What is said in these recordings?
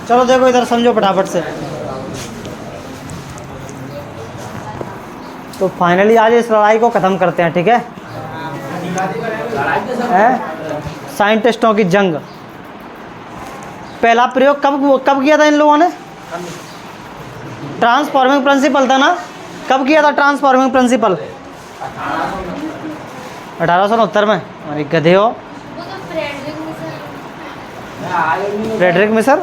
चलो देखो इधर समझो फटाफट से। तो फाइनली आज इस लड़ाई को ख़त्म करते हैं, ठीक है? साइंटिस्टों की जंग। पहला प्रयोग कब किया था इन लोगों ने? ट्रांसफॉर्मिंग प्रिंसिपल था ना? कब किया था ट्रांसफॉर्मिंग प्रिंसिपल? 1869 में। अरे गधे हो। फ्रेडरिक मिसर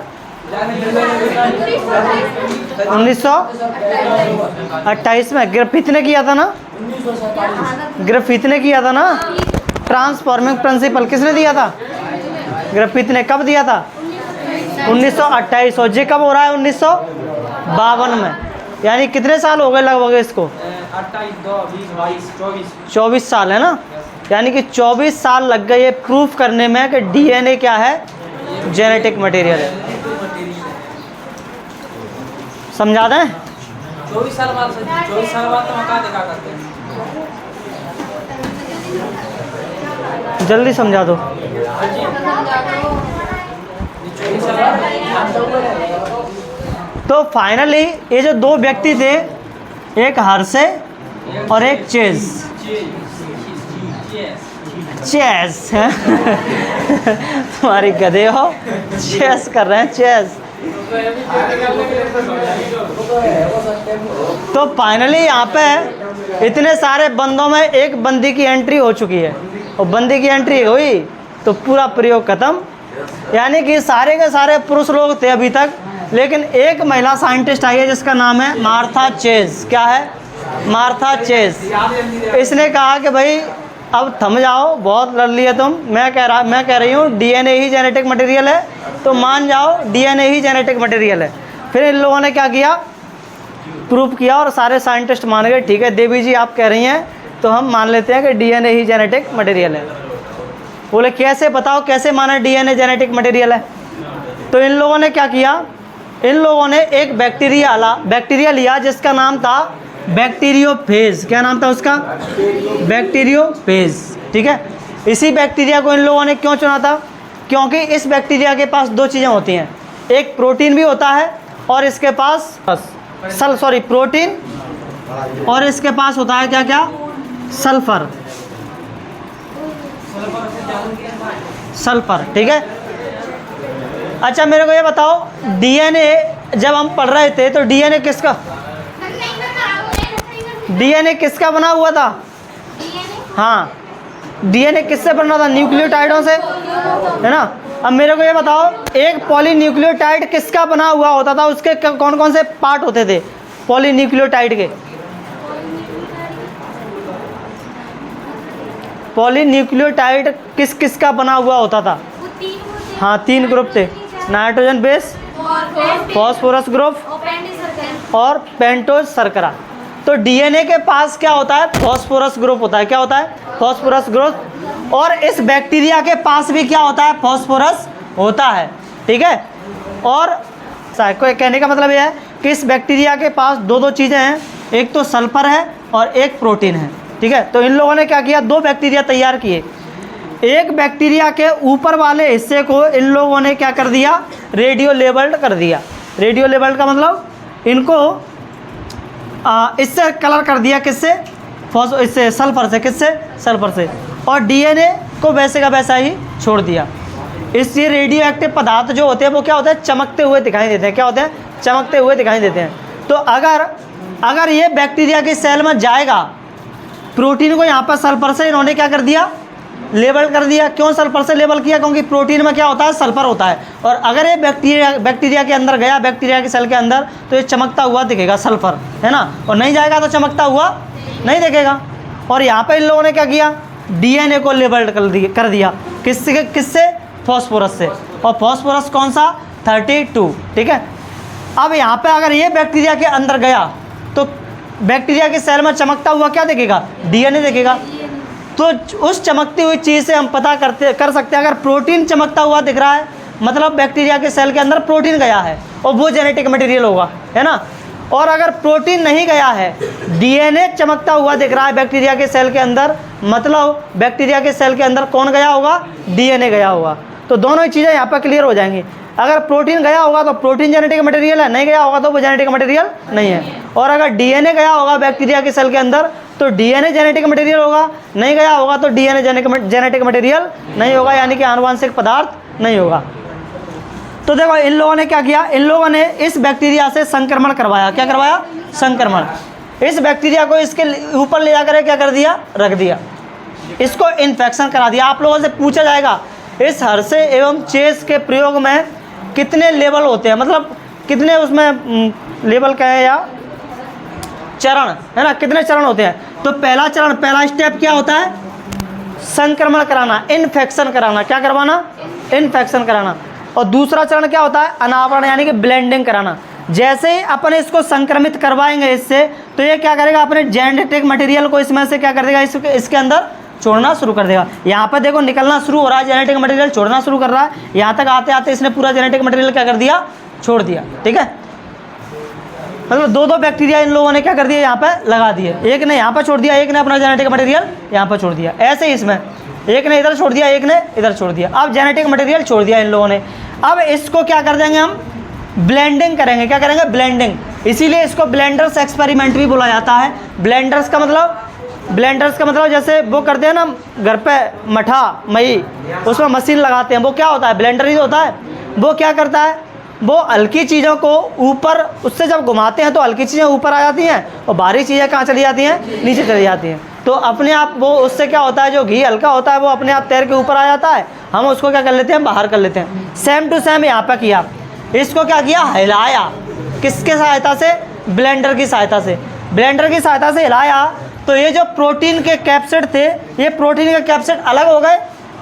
1928 में। ग्रिफिथ ने किया था ना? ग्रिफिथ ने किया था ना? ट्रांसफॉर्मिंग प्रिंसिपल किसने दिया था? ग्रिफिथ ने। कब दिया था? 1928। और ये कब हो रहा है? 1952 में। यानी कितने साल हो गए लगभग इसको? 24 साल है ना? यानी कि 24 साल लग गए ये प्रूफ करने में कि डीएनए क्या है? जेनेटिक मटेरियल है। समझा दें? 24 साल बाद तो हम क्या देखा करते हैं। जल्दी समझा दो। तो फाइनली ये जो दो व्यक्ति थे, एक हर्शे और एक चेज है तुम्हारी गधे हो, चेस कर रहे हैं, चेस। तो फाइनली यहाँ पे इतने सारे बंदों में एक बंदी की एंट्री हो चुकी है, और बंदी की एंट्री हुई तो पूरा प्रयोग खत्म। यानी कि सारे के सारे पुरुष लोग थे अभी तक, लेकिन एक महिला साइंटिस्ट आई है जिसका नाम है मार्था चेज। क्या है? Martha chase. इसने कहा कि भाई अब थम जाओ, बहुत लड़ लिए तुम। मैं कह रही हूँ डीएनए ही जेनेटिक मटेरियल है, तो मान जाओ डीएनए ही जेनेटिक मटेरियल है। फिर इन लोगों ने क्या किया? प्रूफ किया, और सारे साइंटिस्ट मान गए। ठीक है देवी जी आप कह रही हैं तो हम मान लेते हैं कि डीएनए ही जेनेटिक मटेरियल है। बोले कैसे? बताओ कैसे माना डीएनए जेनेटिक मटेरियल है? तो इन लोगों ने क्या किया? इन लोगों ने एक बैक्टीरिया लिया जिसका नाम था बैक्टीरियोफेज। क्या नाम था उसका? बैक्टीरियोफेज। ठीक है। इसी बैक्टीरिया को इन लोगों ने क्यों चुना था? क्योंकि इस बैक्टीरिया के पास दो चीज़ें होती हैं, एक प्रोटीन भी होता है और इसके पास प्रोटीन, और इसके पास होता है क्या क्या? सल्फर। ठीक है। अच्छा मेरे को ये बताओ, डीएनए जब हम पढ़ रहे थे तो डीएनए किसका बना हुआ था? हाँ, डीएनए किससे बना था? न्यूक्लियोटाइडों से, है ना? अब मेरे को ये बताओ, एक पॉलीन्यूक्लियोटाइड किसका बना हुआ होता था? उसके कौन कौन से पार्ट होते थे पॉलीन्यूक्लियोटाइड के? पॉलीन्यूक्लियोटाइड किस का बना हुआ होता था? हाँ, 3 ग्रुप थे, नाइट्रोजन बेस, फॉस्फोरस ग्रुप और पेंटोज शर्करा। तो डीएनए के पास क्या होता है? फॉस्फोरस ग्रुप होता है। क्या होता है? Phosphorus group. और इस बैक्टीरिया के पास भी क्या होता है? फॉस्फोरस होता है। ठीक है। और कहने का मतलब यह है कि इस बैक्टीरिया के पास दो चीज़ें हैं, एक तो सल्फर है और एक प्रोटीन है। ठीक है। तो इन लोगों ने क्या किया? 2 बैक्टीरिया तैयार किए। एक बैक्टीरिया के ऊपर वाले हिस्से को इन लोगों ने क्या कर दिया? रेडियो लेबल्ड कर दिया। रेडियो लेबल्ड का मतलब इनको इससे कलर कर दिया। किससे? इससे सल्फर से। किससे? सल्फर से। और डीएनए को वैसे का वैसा ही छोड़ दिया। इससे रेडियो एक्टिव पदार्थ जो होते हैं वो क्या होते हैं? चमकते हुए दिखाई देते हैं। क्या होते हैं? चमकते हुए दिखाई देते हैं। तो अगर ये बैक्टीरिया के सेल में जाएगा, प्रोटीन को यहाँ पर सल्फर से इन्होंने क्या कर दिया? लेबल कर दिया। क्यों सल्फर से लेबल किया? क्योंकि प्रोटीन में क्या होता है? सल्फर होता है। और अगर ये बैक्टीरिया के अंदर गया, बैक्टीरिया के सेल के अंदर, तो ये चमकता हुआ दिखेगा, सल्फर, है ना? और नहीं जाएगा तो चमकता हुआ नहीं दिखेगा। और यहाँ पे इन लोगों ने क्या किया? डीएनए को लेबल्ड कर दिया। किससे? फॉस्फोरस से। और फॉस्फोरस कौन सा? 32। ठीक है। अब यहाँ पे अगर ये बैक्टीरिया के अंदर गया तो बैक्टीरिया के सेल में चमकता हुआ क्या दिखेगा? डीएनए दिखेगा। तो उस चमकती हुई चीज़ से हम पता कर सकते हैं, अगर प्रोटीन चमकता हुआ दिख रहा है मतलब बैक्टीरिया के सेल के अंदर प्रोटीन गया है और वो जेनेटिक मटेरियल होगा, है ना? और अगर प्रोटीन नहीं गया है, डीएनए चमकता हुआ दिख रहा है बैक्टीरिया के सेल के अंदर, मतलब बैक्टीरिया के सेल के अंदर कौन गया होगा? डीएनए गया होगा। तो दोनों ही चीज़ें यहाँ पर क्लियर हो जाएंगी। अगर प्रोटीन गया होगा तो प्रोटीन जेनेटिक मटेरियल है, नहीं गया होगा तो वो जेनेटिक मटेरियल नहीं है। और अगर डीएनए गया होगा बैक्टीरिया की सेल के अंदर तो डीएनए जेनेटिक मटेरियल होगा, नहीं गया होगा तो डीएनए जेनेटिक मटेरियल नहीं होगा, यानी कि आनुवांशिक पदार्थ नहीं होगा। तो देखो इन लोगों ने क्या किया, इन लोगों ने इस बैक्टीरिया से संक्रमण करवाया। क्या करवाया? संक्रमण। इस बैक्टीरिया को इसके ऊपर ले जाकर क्या कर दिया? रख दिया। इसको इन्फेक्शन करा दिया। आप लोगों से पूछा जाएगा इस हर्षे एवं चेस के प्रयोग में कितने लेवल होते हैं, मतलब कितने उसमें लेवल कहे या चरण है ना, कितने चरण होते हैं? तो पहला चरण, पहला स्टेप क्या होता है? संक्रमण कराना, इन्फेक्शन कराना। क्या करवाना? इन्फेक्शन कराना। और दूसरा चरण क्या होता है? अनावरण, यानी कि ब्लेंडिंग कराना। जैसे ही अपन इसको संक्रमित करवाएंगे इससे, तो ये क्या करेगा? अपने जेनेटिक मटेरियल को इसमें से क्या कर देगा? इसके अंदर छोड़ना शुरू कर देगा। यहाँ पर देखो निकलना शुरू हो रहा है, जेनेटिक मटेरियल छोड़ना शुरू कर रहा है। यहाँ तक आते आते इसने पूरा जेनेटिक मटेरियल क्या कर दिया? छोड़ दिया। ठीक है, मतलब दो बैक्टीरिया इन लोगों ने क्या कर दिया? यहाँ पे लगा दिए। एक ने यहाँ पर छोड़ दिया, एक ने अपना जेनेटिक मटेरियल यहाँ पर छोड़ दिया। ऐसे ही इसमें एक ने इधर छोड़ दिया, एक ने इधर छोड़ दिया। अब जेनेटिक मटेरियल छोड़ दिया इन लोगों ने। अब इसको क्या कर देंगे हम? ब्लेंडिंग करेंगे। क्या करेंगे? ब्लेंडिंग। इसीलिए इसको ब्लेंडर्स एक्सपेरिमेंट भी बोला जाता है। ब्लेंडर्स का मतलब जैसे वो करते हैं ना घर पे मठा मई, उसमें मशीन लगाते हैं, वो क्या होता है? ब्लेंडर ही होता है। वो क्या करता है? वो हल्की चीज़ों को ऊपर, उससे जब घुमाते हैं तो हल्की चीज़ें ऊपर आ जाती हैं और भारी चीज़ें कहाँ चली जाती हैं? नीचे चली जाती हैं। तो अपने आप वो उससे क्या होता है? जो घी हल्का होता है वो अपने आप तैर के ऊपर आ जाता है, हम उसको क्या कर लेते हैं? बाहर कर लेते हैं। सेम टू सेम यहाँ पर किया। इसको क्या किया? हिलाया। किसके सहायता से? ब्लेंडर की सहायता से। ब्लेंडर की सहायता से हिलाया तो ये जो प्रोटीन के कैप्सिड थे, ये प्रोटीन के कैप्सिड अलग हो गए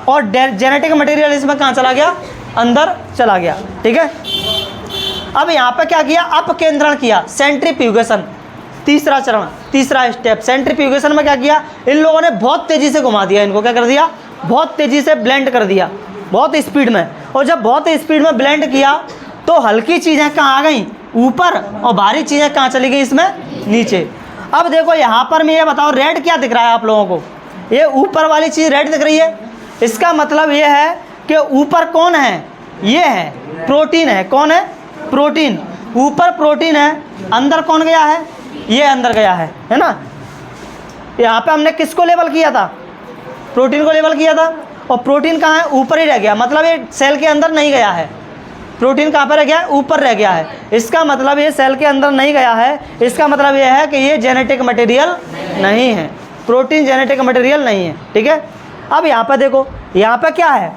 और जेनेटिक मटेरियल इसमें कहाँ चला गया? अंदर चला गया। ठीक है, अब यहाँ पे क्या किया? अपकेंद्रण किया, सेंट्रीफ्यूगेशन। तीसरा चरण, तीसरा स्टेप, सेंट्रीफ्यूगेशन में क्या किया? इन लोगों ने बहुत तेज़ी से घुमा दिया इनको। क्या कर दिया? बहुत तेज़ी से ब्लेंड कर दिया, बहुत स्पीड में। और जब बहुत स्पीड में ब्लेंड किया तो हल्की चीज़ें कहाँ आ गई? ऊपर, और भारी चीज़ें कहाँ चली गई? इसमें नीचे। अब देखो यहाँ पर मैं ये बताओ, रेड क्या दिख रहा है आप लोगों को? ये ऊपर वाली चीज़ रेड दिख रही है। इसका मतलब ये है कि ऊपर कौन है? ये है प्रोटीन है। कौन है? प्रोटीन। ऊपर प्रोटीन है, अंदर कौन गया है? ये अंदर गया है ना। यहाँ पे हमने किसको लेबल किया था? प्रोटीन को लेबल किया था। और प्रोटीन कहाँ है? ऊपर ही रह गया, मतलब ये सेल के अंदर नहीं गया है। प्रोटीन कहाँ पर रह गया? ऊपर रह गया है। इसका मतलब ये सेल के अंदर नहीं गया है। इसका मतलब ये है कि ये जेनेटिक मटेरियल नहीं है, प्रोटीन जेनेटिक मटेरियल नहीं है। ठीक है, अब यहाँ पर देखो, यहाँ पर क्या है?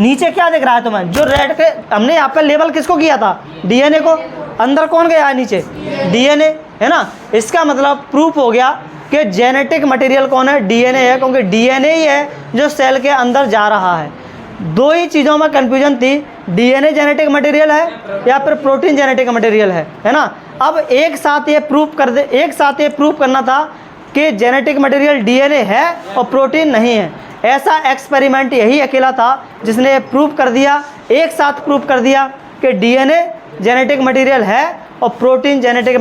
नीचे क्या दिख रहा है तुम्हें? जो रेड के हमने यहाँ पर लेबल किसको किया था? डीएनए को। अंदर कौन गया है? नीचे डीएनए है ना। इसका मतलब प्रूफ हो गया कि जेनेटिक मटेरियल कौन है? डीएनए है, क्योंकि डीएनए ही है जो सेल के अंदर जा रहा है। दो ही चीज़ों में कन्फ्यूजन थी, डीएनए जेनेटिक मटेरियल है या फिर प्रोटीन जेनेटिक मटेरियल है ना। अब एक साथ ये प्रूफ करना था कि जेनेटिक मटेरियल डीएनए है और प्रोटीन नहीं है। ऐसा एक्सपेरिमेंट यही अकेला था जिसने प्रूफ कर दिया, एक साथ प्रूफ कर दिया कि डीएनए जेनेटिक मटेरियल है और प्रोटीन जेनेटिक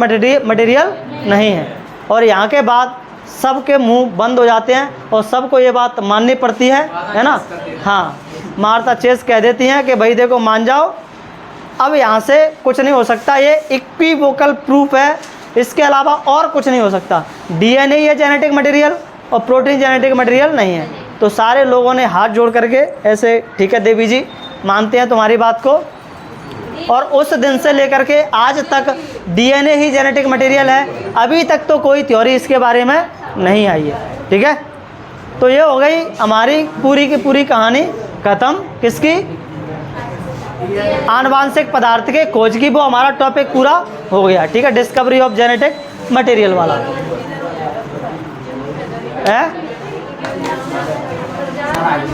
मटेरियल नहीं है। और यहाँ के बाद सबके मुंह बंद हो जाते हैं और सबको ये बात माननी पड़ती है ना। हाँ, मार्था चेस कह देती हैं कि भाई देखो मान जाओ, अब यहाँ से कुछ नहीं हो सकता, ये इक्विवोकल प्रूफ है, इसके अलावा और कुछ नहीं हो सकता। डीएनए ये जेनेटिक मटेरियल और प्रोटीन जेनेटिक मटेरियल नहीं है। तो सारे लोगों ने हाथ जोड़ करके ऐसे, ठीक है देवी जी, मानते हैं तुम्हारी बात को। और उस दिन से लेकर के आज तक डीएनए ही जेनेटिक मटेरियल है। अभी तक तो कोई थ्योरी इसके बारे में नहीं आई है। ठीक है, तो ये हो गई हमारी पूरी की पूरी कहानी खत्म। किसकी? आनुवांशिक पदार्थ के खोज की, वो हमारा टॉपिक पूरा हो गया। ठीक है, डिस्कवरी ऑफ जेनेटिक मटेरियल वाला है।